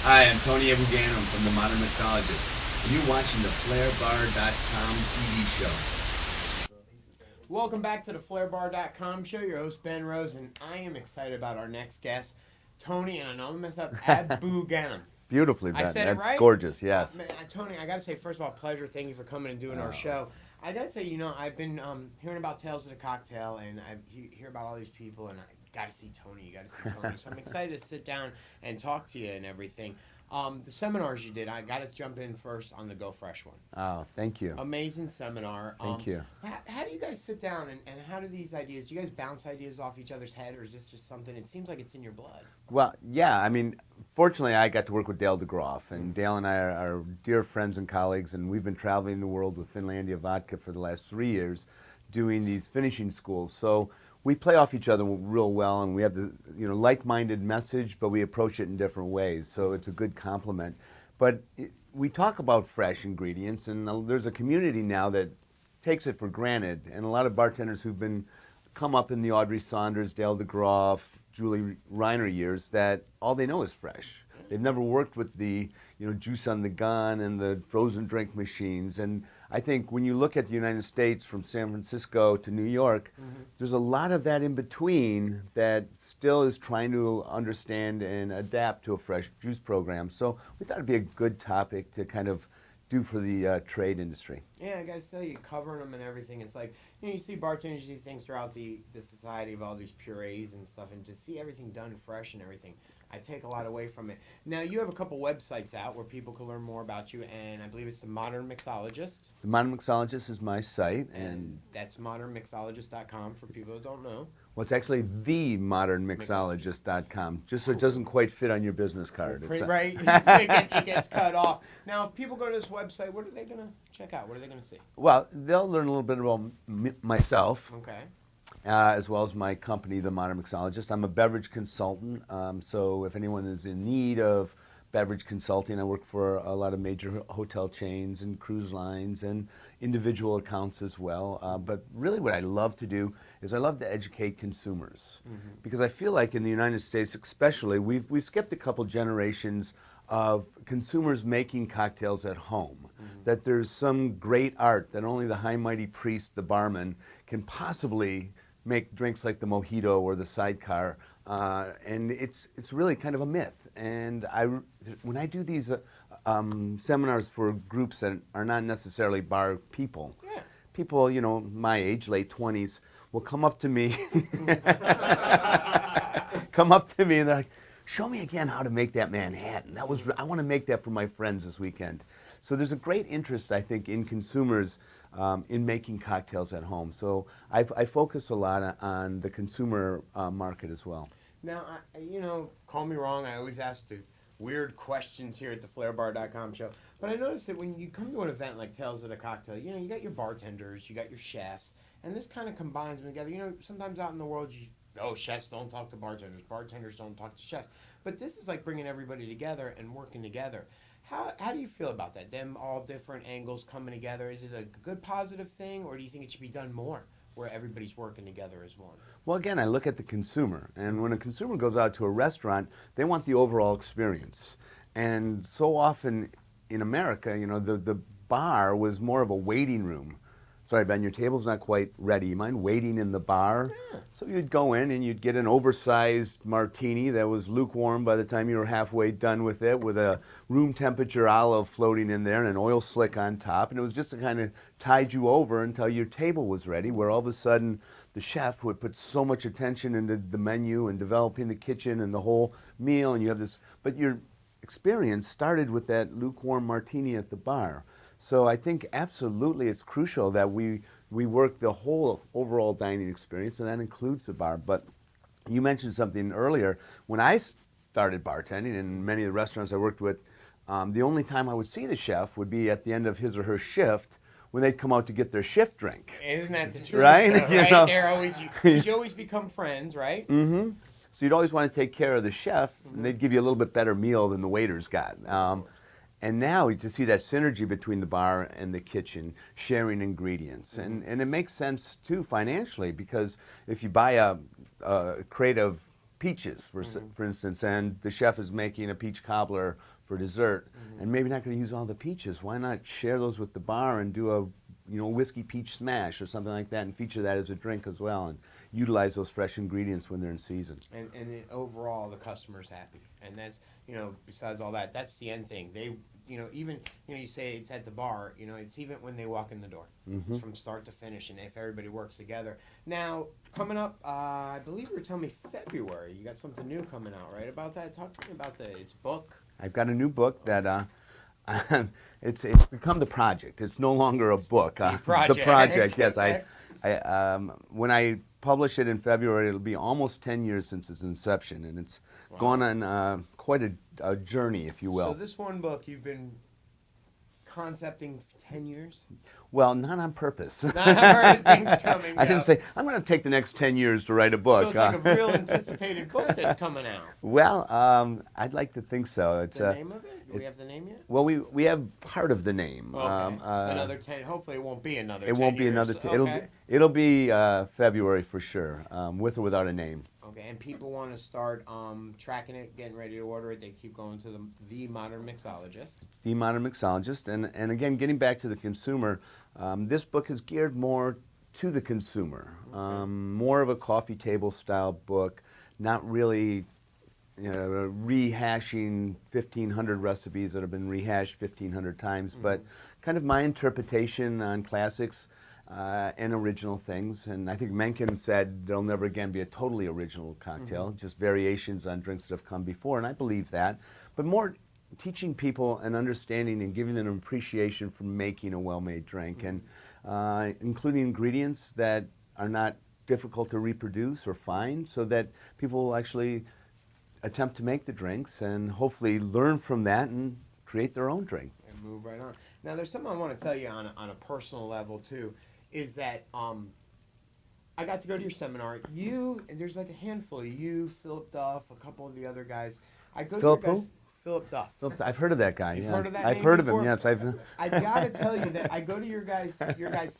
Hi, I'm Tony Abou Ganim from the Modern Mixologist, and you're watching the FlairBar.com TV show. Welcome back to the FlairBar.com show. Your host Ben Rose, and I am excited about our next guest, Tony, and I know I'm gonna mess up, Abou Ganim. Beautifully, I Ben. said That's it right? gorgeous, yes. Man, Tony, I gotta say, first of all, pleasure. Thank you for coming and doing our Oh. show. I gotta say, I've been hearing about Tales of the Cocktail, and I hear about all these people, and I gotta see Tony. You gotta see Tony. So I'm excited to sit down and talk to you and everything. The seminars you did, I gotta jump in first on the Go Fresh one. Oh, thank you. Amazing seminar. Thank you. How do you guys sit down and how do these ideas, do you guys bounce ideas off each other's head, or is this just something, it seems like it's in your blood? Well, yeah, I mean, fortunately, I got to work with Dale DeGroff, and Dale and I are dear friends and colleagues, and we've been traveling the world with Finlandia Vodka for the last 3 years doing these finishing schools. So we play off each other real well, and we have the like-minded message, but we approach it in different ways. So it's a good complement. But we talk about fresh ingredients, and there's a community now that takes it for granted, and a lot of bartenders who've come up in the Audrey Saunders, Dale DeGroff, Julie Reiner years that all they know is fresh. They've never worked with the juice on the gun and the frozen drink machines. And I think when you look at the United States from San Francisco to New York, there's a lot of that in between that still is trying to understand and adapt to a fresh juice program. So we thought it'd be a good topic to kind of do for the trade industry. Yeah, I gotta tell you, covering them and everything, it's like, you see bartenders, you see things throughout the society of all these purees and stuff, and to see everything done fresh and everything, I take a lot away from it. Now, you have a couple websites out where people can learn more about you, and I believe it's the Modern Mixologist. The Modern Mixologist is my site, and that's modernmixologist.com for people who don't know. Well, it's actually themodernmixologist.com, just so it doesn't quite fit on your business card. Right, it gets cut off. Now, if people go to this website, what are they going to check out? What are they going to see? Well, they'll learn a little bit about myself. Okay. As well as my company, The Modern Mixologist. I'm a beverage consultant, so if anyone is in need of beverage consulting, I work for a lot of major hotel chains and cruise lines and individual accounts as well. But really what I love to do is I love to educate consumers. Because I feel like in the United States especially, we've skipped a couple generations of consumers making cocktails at home. That there's some great art that only the high mighty priest, the barman, can possibly make drinks like the mojito or the sidecar, and it's really kind of a myth. And when I do these seminars for groups that are not necessarily bar people, people my age, late 20s, will come up to me, and they're like, "Show me again how to make that Manhattan. I want to make that for my friends this weekend." So there's a great interest, I think, in consumers in making cocktails at home. So I focus a lot on the consumer market as well. Now, call me wrong, I always ask the weird questions here at the FlairBar.com show, but I noticed that when you come to an event like Tales of the Cocktail, you got your bartenders, you got your chefs, and this kind of combines them together. Sometimes out in the world, chefs don't talk to bartenders, bartenders don't talk to chefs, but this is like bringing everybody together and working together. How do you feel about that? Them all different angles coming together. Is it a good positive thing, or do you think it should be done more, where everybody's working together as one? Well, again, I look at the consumer, and when a consumer goes out to a restaurant, they want the overall experience. And so often in America, the bar was more of a waiting room. Sorry, Ben, your table's not quite ready. You mind waiting in the bar? Yeah. So you'd go in and you'd get an oversized martini that was lukewarm by the time you were halfway done with it, with a room temperature olive floating in there and an oil slick on top. And it was just to kind of tide you over until your table was ready, where all of a sudden the chef would put so much attention into the menu and developing the kitchen and the whole meal. And you have this, but your experience started with that lukewarm martini at the bar. So I think absolutely it's crucial that we work the whole overall dining experience, and that includes the bar. But you mentioned something earlier. When I started bartending in many of the restaurants I worked with, the only time I would see the chef would be at the end of his or her shift when they'd come out to get their shift drink. Isn't that the truth? Right? Right? They're always, you always become friends, right? Mm-hmm. So you'd always want to take care of the chef, and they'd give you a little bit better meal than the waiters got. And now to see that synergy between the bar and the kitchen, sharing ingredients. And it makes sense, too, financially, because if you buy a crate of peaches, for instance, and the chef is making a peach cobbler for dessert, and maybe not going to use all the peaches. Why not share those with the bar and do a whiskey peach smash or something like that, and feature that as a drink as well, and utilize those fresh ingredients when they're in season. And overall, the customer's happy, and that's besides all that, that's the end thing. They even you say it's at the bar, it's even when they walk in the door. It's from start to finish, and if everybody works together. Now coming up, I believe you were telling me February. You got something new coming out, right? About that, talk to me about its book. I've got a new book that it's become the project. It's no longer a book. The project. Yes, when I publish it in February, it'll be almost 10 years since its inception, and it's gone on quite a journey, if you will. So this one book you've been concepting 10 years? Well, not on purpose. Not on purpose, things coming I didn't say, I'm going to take the next 10 years to write a book. So it's like a real anticipated book that's coming out. Well, I'd like to think so. It's the name of it? Do we have the name yet? Well, we have part of the name. Okay. Another 10. Hopefully it won't be another 10 It won't be years. another 10. It'll be February for sure, with or without a name. Okay, and people want to start tracking it, getting ready to order it. They keep going to the Modern Mixologist. The Modern Mixologist. And again, getting back to the consumer, this book is geared more to the consumer. Okay. More of a coffee table style book, not really rehashing 1,500 recipes that have been rehashed 1,500 times, but kind of my interpretation on classics and original things. And I think Mencken said there'll never again be a totally original cocktail, just variations on drinks that have come before, and I believe that. But more teaching people an understanding and giving them an appreciation for making a well-made drink, and including ingredients that are not difficult to reproduce or find, so that people will actually attempt to make the drinks and hopefully learn from that and create their own drink. And move right on. Now, there's something I want to tell you on a personal level, too, is that I got to go to your seminar. There's like a handful of you, Philip Duff, a couple of the other guys. I go Philip to your guys, who? Philip Duff. I've heard of that guy. You've yeah. heard of that I've name heard before? of him. Yes, I got to tell you that I go to your guys'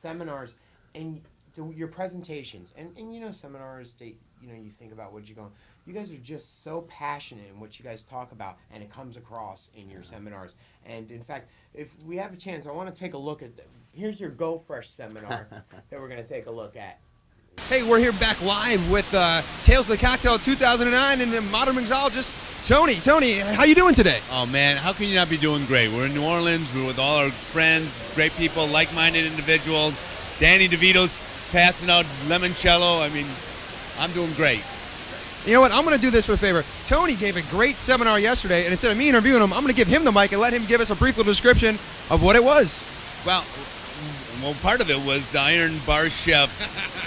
seminars, and your presentations, and seminars, you think about what you're going. You guys are just so passionate in what you guys talk about, and it comes across in your seminars. And in fact, if we have a chance, I want to take a look at here's your Go Fresh seminar that we're going to take a look at. Hey, we're here back live with Tales of the Cocktail 2009 and the Modern Mixologist, Tony. Tony, how you doing today? Oh, man, how can you not be doing great? We're in New Orleans. We're with all our friends, great people, like-minded individuals. Danny DeVito's passing out limoncello. I mean, I'm doing great. You know what? I'm going to do this for a favor. Tony gave a great seminar yesterday, and instead of me interviewing him, I'm going to give him the mic and let him give us a brief little description of what it was. Well, part of it was the Iron Bar Chef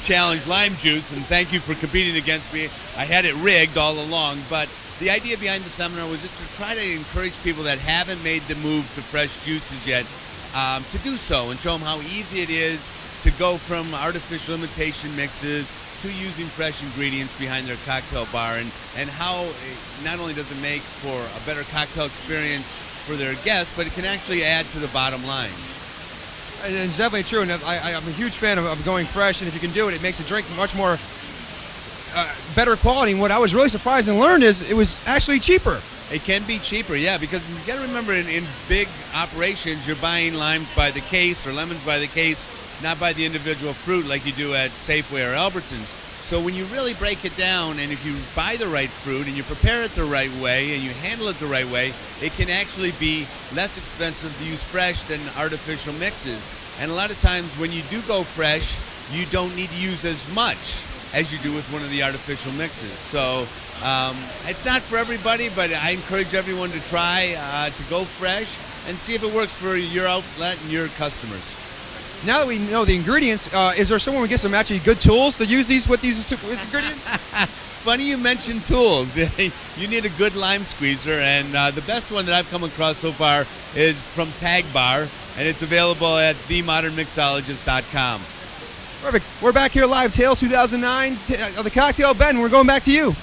Challenge Lime Juice, and thank you for competing against me. I had it rigged all along, but the idea behind the seminar was just to try to encourage people that haven't made the move to fresh juices yet to do so and show them how easy it is to go from artificial imitation mixes to using fresh ingredients behind their cocktail bar, and how not only does it make for a better cocktail experience for their guests, but it can actually add to the bottom line. It's definitely true, and I'm a huge fan of going fresh, and if you can do it, it makes a drink much more better quality. And what I was really surprised and learned is it was actually cheaper. It can be cheaper, yeah, because you got to remember in big operations, you're buying limes by the case or lemons by the case, not by the individual fruit like you do at Safeway or Albertsons. So when you really break it down, and if you buy the right fruit and you prepare it the right way and you handle it the right way, it can actually be less expensive to use fresh than artificial mixes. And a lot of times when you do go fresh, you don't need to use as much as you do with one of the artificial mixes. So it's not for everybody, but I encourage everyone to try to go fresh and see if it works for your outlet and your customers. Now that we know the ingredients, is there someone we get some actually good tools to use these with these ingredients? Funny you mentioned tools. You need a good lime squeezer, and the best one that I've come across so far is from Tag Bar, and it's available at themodernmixologist.com. Perfect. We're back here live, Tales 2009, the cocktail. Ben, we're going back to you.